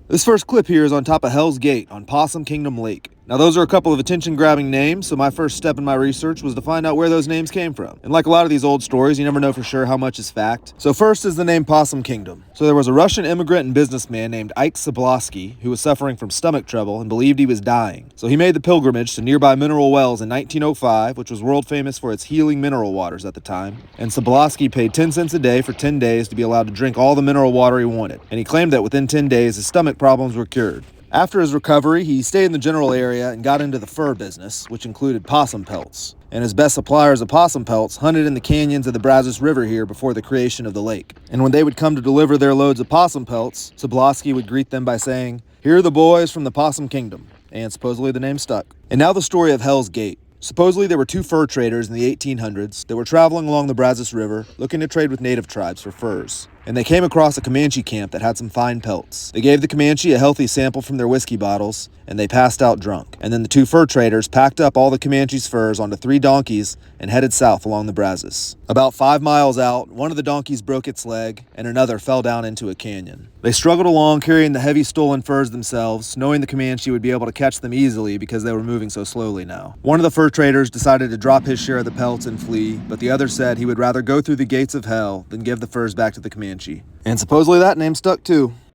This first clip here is on top of Hell's Gate on Possum Kingdom Lake. Now those are a couple of attention-grabbing names, so my first step in my research was to find out where those names came from. And like a lot of these old stories, you never know for sure how much is fact. So first is the name Possum Kingdom. So there was a Russian immigrant and businessman named Ike Sobolosky who was suffering from stomach trouble and believed he was dying. So he made the pilgrimage to nearby mineral wells in 1905, which was world famous for its healing mineral waters at the time. And Sobolosky paid 10 cents a day for 10 days to be allowed to drink all the mineral water he wanted. And he claimed that within 10 days his stomach problems were cured. After his recovery, he stayed in the general area and got into the fur business, which included possum pelts. And his best suppliers of possum pelts hunted in the canyons of the Brazos River here before the creation of the lake. And when they would come to deliver their loads of possum pelts, Sobolosky would greet them by saying, "Here are the boys from the Possum Kingdom." And supposedly the name stuck. And now the story of Hell's Gate. Supposedly there were two fur traders in the 1800s that were traveling along the Brazos River looking to trade with native tribes for furs. And they came across a Comanche camp that had some fine pelts. They gave the Comanche a healthy sample from their whiskey bottles, and they passed out drunk. And then the two fur traders packed up all the Comanche's furs onto 3 donkeys and headed south along the Brazos. About 5 miles out, one of the donkeys broke its leg, and another fell down into a canyon. They struggled along carrying the heavy stolen furs themselves, knowing the Comanche would be able to catch them easily because they were moving so slowly now. One of the fur traders decided to drop his share of the pelts and flee, but the other said he would rather go through the gates of hell than give the furs back to the Comanche. And supposedly that name stuck too.